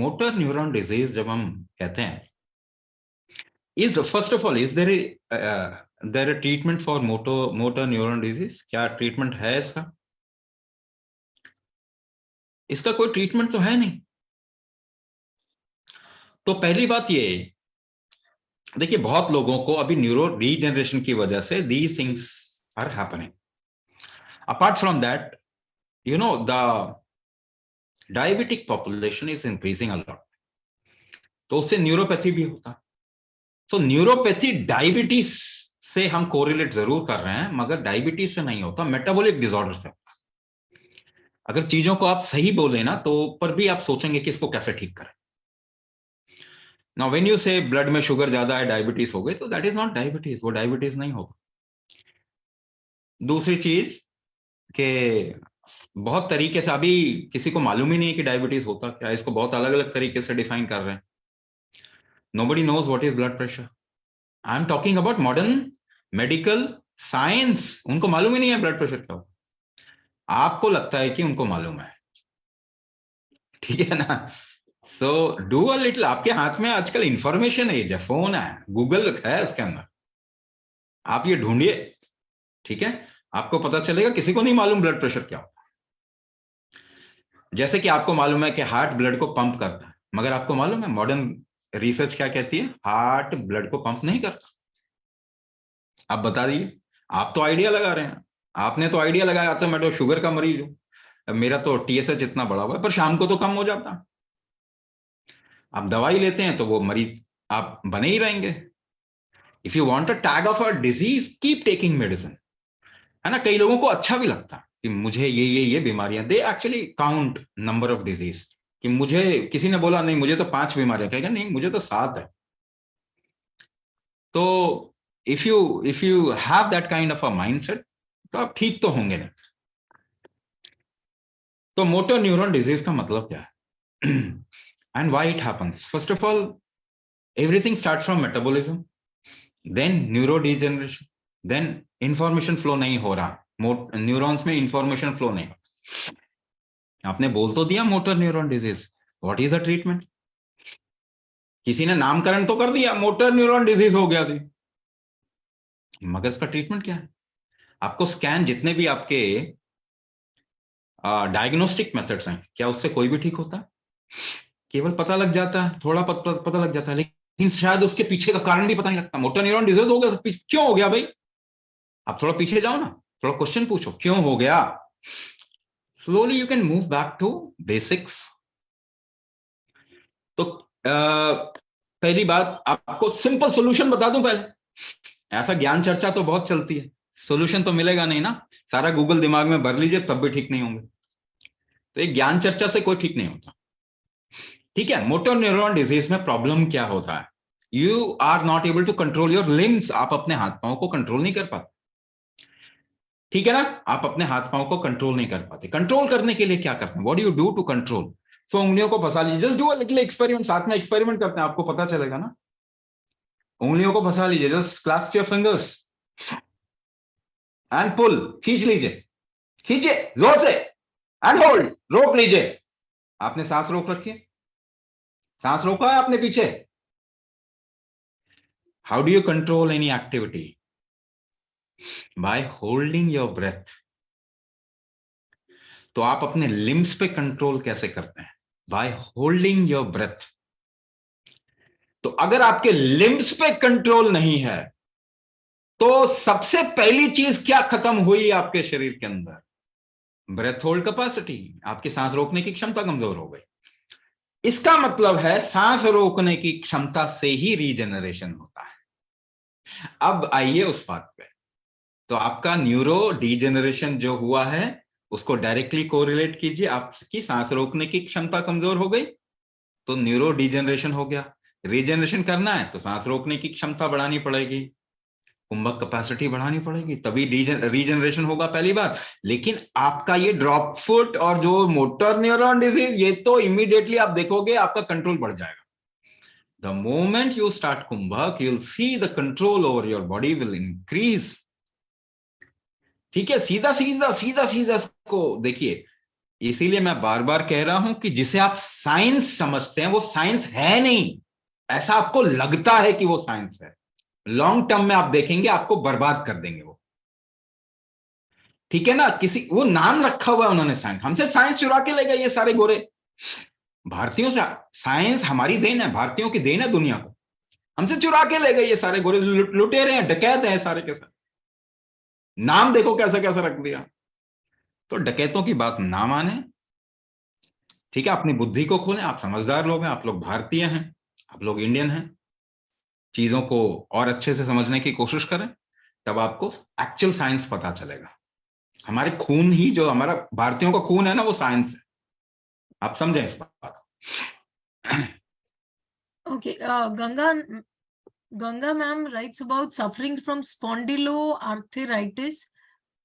Motor neuron disease जब हम कहते हैं, is first of all is there a treatment for motor neuron disease? क्या ट्रीटमेंट है इसका? इसका कोई ट्रीटमेंट तो है नहीं। तो पहली बात ये, देखिए बहुत लोगों को अभी न्यूरो रीजनरेशन की वजह से these things are happening. Apart from that, you know the diabetic population is increasing a lot, तो उससे न्यूरोपैथी भी होता है। तो न्यूरोपैथी डायबिटीज से हम कोरिलेट जरूर कर रहे हैं, मगर डायबिटीज से नहीं होता, मेटाबॉलिक डिसऑर्डर से। अगर चीजों को आप सही बोले ना, तो पर भी आप सोचेंगे कि इसको कैसे ठीक करें। नाउ व्हेन यू से ब्लड में शुगर ज्यादा है, डायबिटीज हो गई, तो दैट इज नॉट डायबिटीज, वो डायबिटीज नहीं होगा। दूसरी चीज के बहुत तरीके से अभी किसी को मालूम ही नहीं है कि डायबिटीज होता क्या, इसको बहुत अलग अलग तरीके से डिफाइन कर रहे हैं। Nobody knows what is blood pressure. I am talking about modern medical science, उनको मालूम ही नहीं है ब्लड प्रेशर क्या होता। आपको लगता है कि उनको मालूम है, ठीक है ना? सो डू अ लिटिल, आपके हाथ में आजकल इंफॉर्मेशन एज है, फोन है, गूगल है उसके अंदर, आप ये ढूंढिए, ठीक है? आपको पता चलेगा। किसी को नहीं मालूम ब्लड प्रेशर क्या होता है। जैसे कि आपको मालूम है कि हार्ट ब्लड को पंप करता है, मगर आपको मालूम है मॉडर्न रिसर्च क्या कहती है? हार्ट ब्लड को पंप नहीं करता। आप बता दीजिए। आप तो आइडिया लगा रहे हैं, आपने तो आइडिया लगाया था मैं तो शुगर का मरीज हूं, मेरा तो टीएसएच इतना बड़ा हुआ है, पर शाम को तो कम हो जाता है। आप दवाई लेते हैं तो वो मरीज आप बने ही रहेंगे। If you want a tag of a disease, keep taking medicine, है ना? कई लोगों को अच्छा भी लगता है कि मुझे ये बीमारियां, they actually count number of disease, कि मुझे किसी ने बोला नहीं मुझे तो 5 बीमारियां, कहेगा नहीं मुझे तो 7 है। तो if you have that kind of a mindset, तो आप ठीक तो होंगे ना। तो मोटर न्यूरॉन डिजीज का मतलब क्या है and why it happens? First of all, everything start from metabolism, then neuro degeneration, then information flow नहीं हो रहा, न्यूरॉन्स में इंफॉर्मेशन फ्लो नहीं हो। आपने बोल तो दिया motor neuron disease, what is the treatment? किसी ने नामकरण तो कर दिया, मोटर न्यूरॉन डिजीज हो गया थी, मगर इसका ट्रीटमेंट क्या है? आपको स्कैन, जितने भी आपके डायग्नोस्टिक मेथड्स हैं, क्या उससे कोई भी ठीक होता है? केवल पता लग जाता है, थोड़ा पता लग जाता है, लेकिन शायद उसके पीछे का कारण भी पता नहीं लगता। मोटर न्यूरॉन डिजीज हो गया तो क्यों हो गया भाई? आप थोड़ा पीछे जाओ ना, थोड़ा क्वेश्चन पूछो क्यों हो गया। Slowly you can move back to basics. तो पहली बात, आपको सिंपल सॉल्यूशन बता दूं पहले। ऐसा ज्ञान चर्चा तो बहुत चलती है, सॉल्यूशन तो मिलेगा नहीं ना, सारा गूगल दिमाग में भर लीजिए तब भी ठीक नहीं होंगे। तो एक ज्ञान चर्चा से कोई ठीक नहीं होता, ठीक है? मोटर न्यूरॉन डिजीज में प्रॉब्लम क्या होता है? You are not able to control your limbs, आप अपने हाथ पांव को कंट्रोल नहीं कर पाते, ठीक है ना? आप अपने हाथ पांव को कंट्रोल नहीं कर पाते। कंट्रोल करने के लिए क्या करते हैं? What do you do to control? So उंगलियों को फंसा लीजिए, just do a little experiment, साथ में एक्सपेरिमेंट करते हैं, आपको पता चलेगा ना। उंगलियों को फंसा लीजिए, just clasp your fingers and pull, खींच लीजिए, खींचिए जोर से, एंड होल्ड, रोक लीजिए। आपने सांस रोक रखी है, सांस रोका है आपने पीछे। How do you control any activity? By holding your breath. तो आप अपने लिम्स पे कंट्रोल कैसे करते हैं? By holding your breath. तो अगर आपके लिम्स पे कंट्रोल नहीं है, तो सबसे पहली चीज क्या खत्म हुई आपके शरीर के अंदर? ब्रेथ होल्ड कैपेसिटी, आपकी सांस रोकने की क्षमता कमजोर हो गई। इसका मतलब है सांस रोकने की क्षमता से ही रीजनरेशन होता है। अब आइए उस बात पे। तो आपका न्यूरो डिजेनरेशन जो हुआ है, उसको डायरेक्टली कोरिलेट कीजिए, आपकी सांस रोकने की क्षमता कमजोर हो गई तो न्यूरो डिजेनरेशन हो गया। रीजनरेशन करना है तो सांस रोकने की क्षमता बढ़ानी पड़ेगी, कुंभक कैपेसिटी बढ़ानी पड़ेगी, तभी रीजनरेशन होगा, पहली बात। लेकिन आपका ये ड्रॉप फुट और जो मोटर न्यूरॉन डिजीज, ये तो इमीडिएटली आप देखोगे आपका कंट्रोल बढ़ जाएगा। The moment you start kumbhak, you will see the control over your body will increase, ठीक है? सीधा सीधा सीधा सीधा को देखिए। इसीलिए मैं बार बार कह रहा हूं कि जिसे आप साइंस समझते हैं वो साइंस है नहीं, ऐसा आपको लगता है कि वो साइंस है। लॉन्ग टर्म में आप देखेंगे आपको बर्बाद कर देंगे वो। ठीक है ना, किसी वो नाम रखा हुआ है उन्होंने साइंस, हमसे साइंस चुरा के ले गए ये सारे गोरे भारतीयों से। साइंस हमारी देन है, भारतीयों की देन है दुनिया को, हमसे चुरा के ले गए ये सारे गोरे, लुटेरे हैं, डकैत हैं सारे के सारे। नाम देखो कैसा कैसा रख दिया। तो डकैतों की बात ना माने, ठीक है, अपनी बुद्धि को खोलें। आप समझदार लोग हैं, आप लोग भारतीय हैं, आप लोग इंडियन हैं, चीजों को और अच्छे से समझने की कोशिश करें, तब आपको एक्चुअल साइंस पता चलेगा। हमारे खून ही, जो हमारा भारतीयों का खून है ना, वो साइंस है। आप समझें इस बात को। Okay, Ganga ma'am writes about suffering from spondyloarthritis.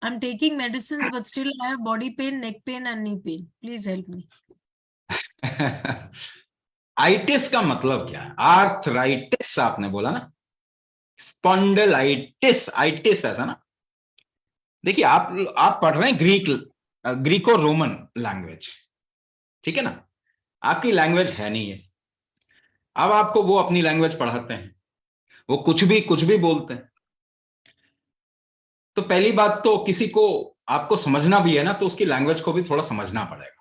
I'm taking medicines, but still I have body pain, neck pain, and knee pain. Please help me. Itis का मतलब क्या है? आर्थराइटिस आपने बोला ना, स्पॉन्डिलाइटिस, आइटिस ऐसा ना। देखिए आप पढ़ रहे हैं ग्रीको रोमन लैंग्वेज, ठीक है ना, आपकी लैंग्वेज है नहीं है। अब आपको वो अपनी लैंग्वेज पढ़ाते हैं, वो कुछ भी बोलते हैं। तो पहली बात तो किसी को आपको समझना भी है ना, तो उसकी लैंग्वेज को भी थोड़ा समझना पड़ेगा,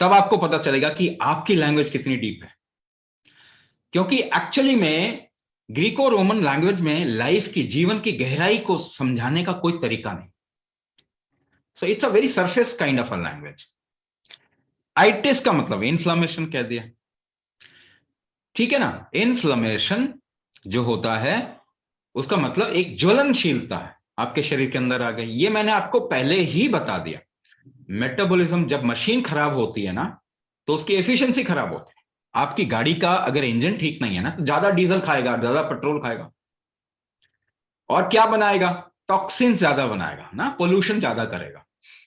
तब आपको पता चलेगा कि आपकी लैंग्वेज कितनी डीप है। क्योंकि एक्चुअली में ग्रीको रोमन लैंग्वेज में लाइफ की, जीवन की गहराई को समझाने का कोई तरीका नहीं। So it's a very surface kind of a language. Itis का मतलब इन्फ्लामेशन कह दिया, ठीक है ना। इन्फ्लामेशन जो होता है उसका मतलब एक ज्वलनशीलता है आपके शरीर के अंदर आ गई। ये मैंने आपको पहले ही बता दिया। मेटाबॉलिज्म, जब मशीन खराब होती है ना, तो उसकी एफिशिएंसी खराब होती है। आपकी गाड़ी का अगर इंजन ठीक नहीं है ना, तो ज्यादा डीजल खाएगा, ज्यादा पेट्रोल खाएगा, और क्या बनाएगा, टॉक्सिन ज्यादा बनाएगा ना, पोल्यूशन ज्यादा करेगा।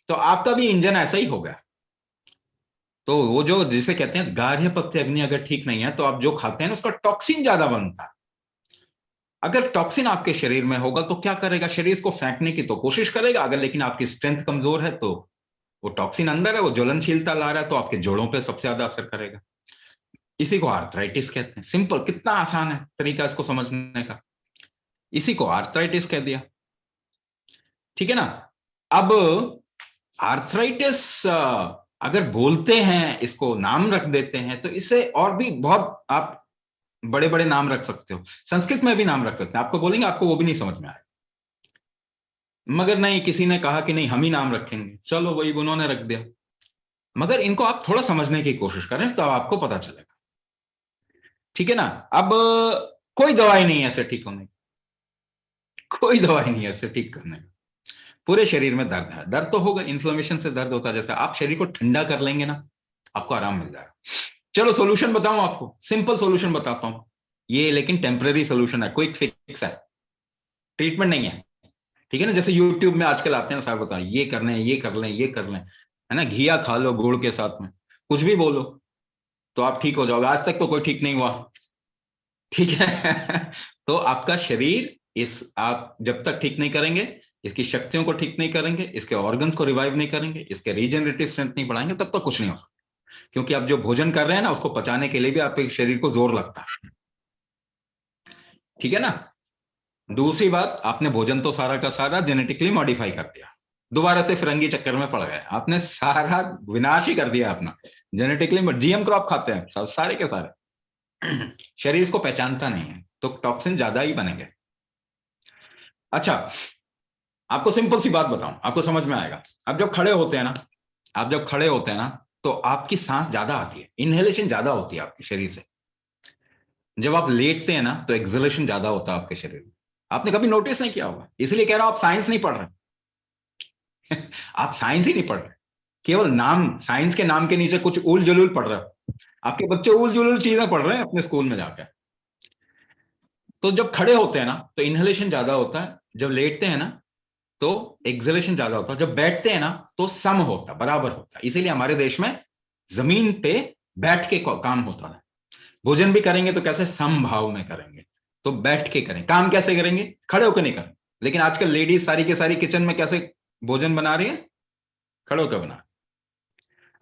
तो आपका भी इंजन ऐसा ही हो गया। तो वो जो जिसे कहते हैं गार्ह्य पथ्य अग्नि अगर ठीक नहीं है, तो आप जो खाते हैं ना उसका टॉक्सिन ज्यादा बनता है। अगर टॉक्सिन आपके शरीर में होगा तो क्या करेगा, शरीर को फेंकने की तो कोशिश करेगा, अगर लेकिन आपकी स्ट्रेंथ कमजोर है तो वो टॉक्सिन अंदर है, वो ज्वलनशीलता ला रहा है, तो आपके जोड़ों पे सबसे ज्यादा असर करेगा। इसी को आर्थराइटिस कहते हैं। सिंपल, कितना आसान है तरीका इसको समझने का। इसी को आर्थराइटिस कह दिया, ठीक है ना। अब आर्थराइटिस अगर बोलते हैं, इसको नाम रख देते हैं, तो इससे और भी बहुत आप बड़े बड़े नाम रख सकते हो, संस्कृत में भी नाम रख सकते हैं। आपको बोलेंगे, आपको वो भी नहीं समझ में आएगा। मगर नहीं, किसी ने कहा कि नहीं हम ही नाम रखेंगे, चलो वही उन्होंने रख दिया। मगर इनको आप थोड़ा समझने की कोशिश करें, तो आपको पता चलेगा, ठीक है ना। अब कोई दवाई नहीं है ऐसे ठीक होने की, कोई दवाई नहीं है ऐसे ठीक करने की। पूरे शरीर में दर्द है, दर्द तो होगा, इन्फ्लेमेशन से दर्द होता है। जैसे आप शरीर को ठंडा कर लेंगे ना, आपको आराम मिल जाएगा। चलो सोल्यूशन बताऊं आपको, सिंपल सोल्यूशन बताता हूं। ये लेकिन टेम्पररी सोल्यूशन है, क्विक फिक्स है, ट्रीटमेंट नहीं है, ठीक है ना। जैसे यूट्यूब में आजकल आते हैं ना, साहब बताओ ये कर लें, ये कर लें, ये कर लें, है ना, घिया खा लो गुड़ के साथ में, कुछ भी बोलो तो आप ठीक हो जाओगे। आज तक तो कोई ठीक नहीं हुआ, ठीक है। तो आपका शरीर, इस आप जब तक ठीक नहीं करेंगे, इसकी शक्तियों को ठीक नहीं करेंगे, इसके ऑर्गन्स को रिवाइव नहीं करेंगे, इसके रीजनरेटिव स्ट्रेंथ नहीं बढ़ाएंगे, तब तक कुछ नहीं हो सकता। क्योंकि आप जो भोजन कर रहे हैं ना, उसको पचाने के लिए भी आपके शरीर को जोर लगता है, ठीक है ना। दूसरी बात, आपने भोजन तो सारा का सारा जेनेटिकली मॉडिफाई कर दिया, दोबारा से फिरंगी चक्कर में पड़ गए, आपने सारा विनाश ही कर दिया अपना। जेनेटिकली जीएम क्रॉप खाते हैं सब सारे के सारे। शरीर इसको पहचानता नहीं है, तो टॉक्सिन ज्यादा ही बनेंगे। अच्छा, आपको सिंपल सी बात बताऊं, आपको समझ में आएगा। आप जब खड़े होते हैं ना, आप जब खड़े होते हैं ना, तो आपकी सांस ज्यादा आती है, इनहेलेशन ज्यादा होती है आपके शरीर से। जब आप लेटते हैं ना, तो एक्सहेलेशन ज्यादा होता है आपके शरीर में। आपने कभी नोटिस नहीं किया होगा, इसलिए कह रहा हूं आप साइंस नहीं पढ़ रहे। आप साइंस ही नहीं पढ़ रहे, केवल नाम, साइंस के नाम के नीचे कुछ उल जुलूल पढ़ रहे हो। आपके बच्चे उल जुलूल चीजें पढ़ रहे हैं अपने स्कूल में जाकर। तो जब खड़े होते हैं ना, तो इनहेलेशन ज्यादा होता है, जब लेटते हैं ना, तो एक्सहेलेशन ज्यादा होता है, जब बैठते हैं ना, तो सम होता, बराबर होता है। इसीलिए हमारे देश में जमीन पे बैठ के काम होता है। भोजन भी करेंगे तो कैसे, समभाव में करेंगे, तो बैठ के करें। काम कैसे करेंगे, खड़े होकर नहीं करें। लेकिन आजकल लेडीज सारी की सारी किचन में कैसे भोजन बना रही है, खड़े होकर बना।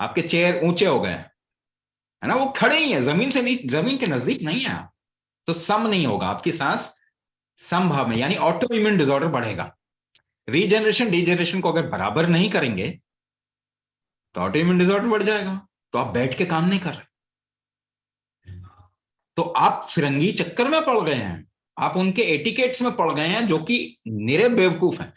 आपके चेयर ऊंचे हो गए, है ना, वो खड़े ही है, जमीन से नहीं, जमीन के नजदीक नहीं है आप, तो सम नहीं होगा आपकी सांस समभाव में, यानी ऑटो इम्यून डिसऑर्डर बढ़ेगा। रीजनरेशन डिजनरेशन को अगर बराबर नहीं करेंगे तो ऑटो इम्यून डिसऑर्डर बढ़ जाएगा। तो आप बैठ के काम नहीं कर रहे, तो आप फिरंगी चक्कर में पड़ गए हैं, आप उनके एटिकेट्स में पड़ गए हैं जो कि निरे बेवकूफ हैं।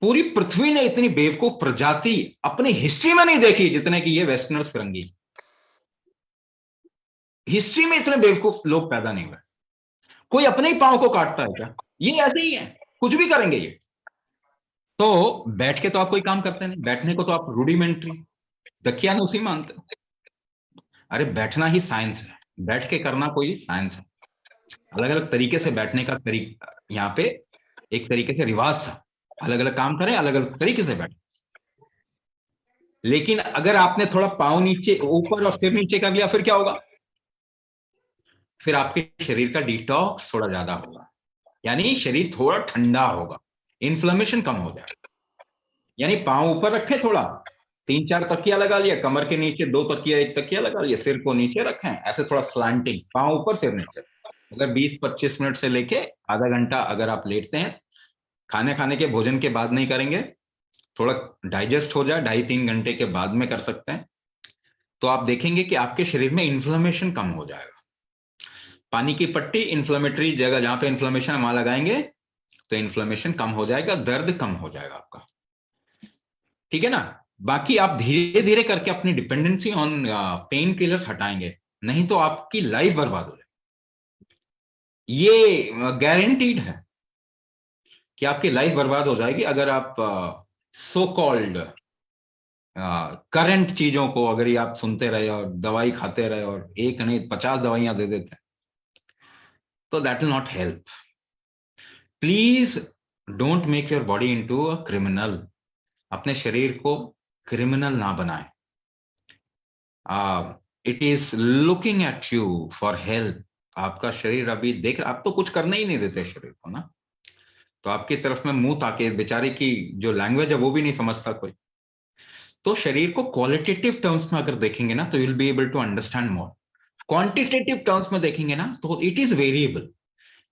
पूरी पृथ्वी ने इतनी बेवकूफ प्रजाति अपनी हिस्ट्री में नहीं देखी जितने कि ये वेस्टर्नर्स फिरंगी। हिस्ट्री में इतने बेवकूफ लोग पैदा नहीं हुए। कोई अपने ही पांव को काटता है क्या? ये ऐसे ही है, कुछ भी करेंगे ये। तो बैठ के तो आप कोई काम करते नहीं, बैठने को तो आप रूडिमेंट्री दकियानुसी मानते हो। अरे बैठना ही साइंस है, बैठ के करना कोई साइंस है। अलग अलग तरीके से बैठने का तरीका यहाँ पे एक तरीके से रिवाज था, अलग अलग काम करें, अलग अलग तरीके से बैठे। लेकिन अगर आपने थोड़ा पाँव नीचे ऊपर और फिर नीचे कर लिया, फिर क्या होगा? फिर आपके शरीर का डिटॉक्स थोड़ा ज्यादा होगा, यानी शरीर थोड़ा ठंडा होगा, इन्फ्लेमेशन कम हो जाएगा। यानी पाँव ऊपर रखे, थोड़ा 3-4 तकिया लगा लिया, कमर के नीचे 2 तकिया 1 तकिया लगा लिया, सिर को नीचे रखें, ऐसे थोड़ा स्लांटिंग, पाँव ऊपर सिर नीचे। अगर 20-25 मिनट से लेके आधा घंटा अगर आप लेटते हैं, खाने खाने के भोजन के बाद नहीं करेंगे, थोड़ा डाइजेस्ट हो जाए 2.5-3 घंटे के बाद में कर सकते हैं, तो आप देखेंगे कि आपके शरीर में इन्फ्लेमेशन कम हो जाएगा। पानी की पट्टी इन्फ्लेमेटरी जगह, जहां पे इन्फ्लेमेशन हम लगाएंगे तो इन्फ्लेमेशन कम हो जाएगा, दर्द कम हो जाएगा आपका, ठीक है ना। बाकी आप धीरे धीरे करके अपनी डिपेंडेंसी ऑन पेन किलर्स हटाएंगे, नहीं तो आपकी लाइफ बर्बाद हो जाएगी। ये गारंटीड है कि आपकी लाइफ बर्बाद हो जाएगी अगर आप सो कॉल्ड करंट चीजों को अगर ये आप सुनते रहे और दवाई खाते रहे और एक नहीं 50 दवाइयां दे देते हैं, तो that will not help. Please don't make your body into a criminal. अपने शरीर को क्रिमिनल ना बनाएं। It is looking at you for help. आपका शरीर अभी देख, आप तो कुछ करने ही नहीं देते शरीर को ना, तो आपकी तरफ में मुंह ताके, बेचारे की जो लैंग्वेज है वो भी नहीं समझता कोई। तो शरीर को क्वालिटेटिव टर्म्स में अगर देखेंगे ना तो you will be able to understand more. Quantitative terms में देखेंगे ना तो इट इज वेरिएबल।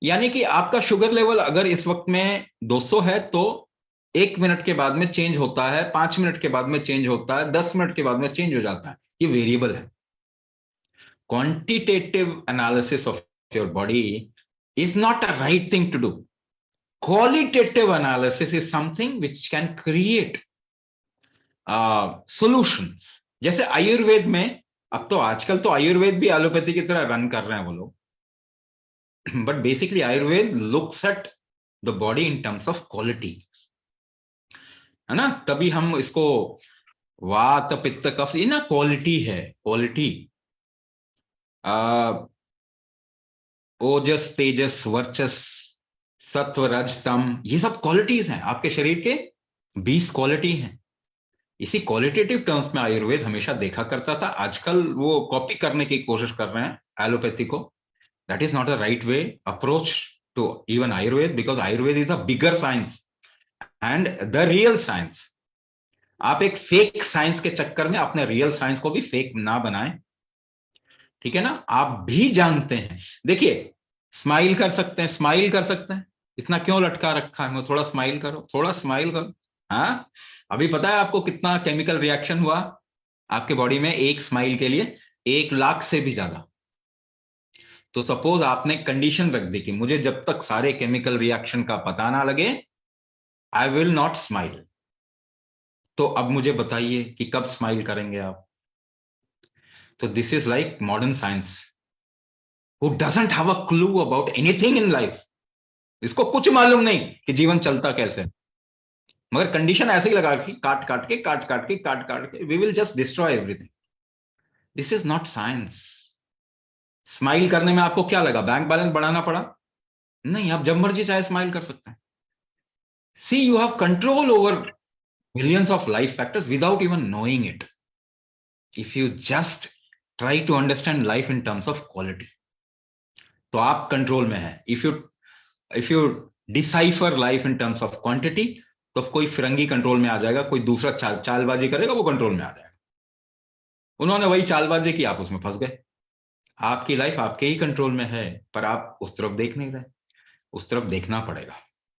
यानी कि आपका शुगर लेवल अगर इस वक्त में 200 है तो 1 मिनट के बाद में चेंज होता है, 5 मिनट के बाद में चेंज होता है, 10 मिनट के बाद में चेंज हो जाता है, ये वेरिएबल है। Quantitative analysis of your body is not a right thing to do. Qualitative analysis is something which can create solutions. जैसे आयुर्वेद में, अब तो आजकल तो आयुर्वेद भी एलोपैथी की तरह रन कर रहे हैं वो लोग, but basically Ayurveda looks at the body in terms of quality, है ना। तभी हम इसको वात पित्त कफ, ये ना क्वालिटी है, क्वालिटी। ओजस तेजस वर्चस सत्व रज तम, ये सब क्वालिटीज हैं आपके शरीर के, 20 क्वालिटी हैं। इसी क्वालिटेटिव टर्म्स में आयुर्वेद हमेशा देखा करता था। आजकल वो कॉपी करने की कोशिश कर रहे हैं एलोपैथी को। That is not a right way approach to even Ayurveda, because Ayurveda is a bigger science and the real science. आप एक फेक साइंस के चक्कर में अपने रियल साइंस को भी फेक ना बनाएं, ठीक है ना। आप भी जानते हैं, देखिए, स्माइल कर सकते हैं, स्माइल कर सकते हैं, इतना क्यों लटका रखा है, थोड़ा स्माइल करो, थोड़ा स्माइल करो। हाँ, अभी पता है आपको कितना केमिकल रिएक्शन हुआ आपके बॉडी में एक स्माइल के लिए? 1 लाख से भी ज्यादा। तो सपोज आपने कंडीशन रख दी कि मुझे जब तक सारे केमिकल रिएक्शन का पता ना लगे आई विल नॉट स्माइल। तो अब मुझे बताइए कि कब स्माइल करेंगे आप? तो this is like modern science who doesn't have a clue about anything in life. इसको कुछ मालूम नहीं कि जीवन चलता कैसे, मगर कंडीशन ऐसे ही लगा कि काट काट के काट काट के काट काट के we will just destroy everything. This is not science. Smile करने में आपको क्या लगा, बैंक बैलेंस बढ़ाना पड़ा? नहीं, आप जब मर्जी चाहे स्माइल कर सकते हैं। See, you have control over millions of life factors without even knowing it, if you just try to understand life in terms of quality, तो आप कंट्रोल में है। If you decipher life in terms of quantity, तो कोई फिरंगी control में आ जाएगा, कोई दूसरा चालबाजी करेगा वो कंट्रोल में आ जाएगा। उन्होंने वही चालबाजी की, आप उसमें फंस गए। आपकी लाइफ आपके ही कंट्रोल में है, पर आप उस तरफ देख नहीं रहे। उस तरफ देखना पड़ेगा।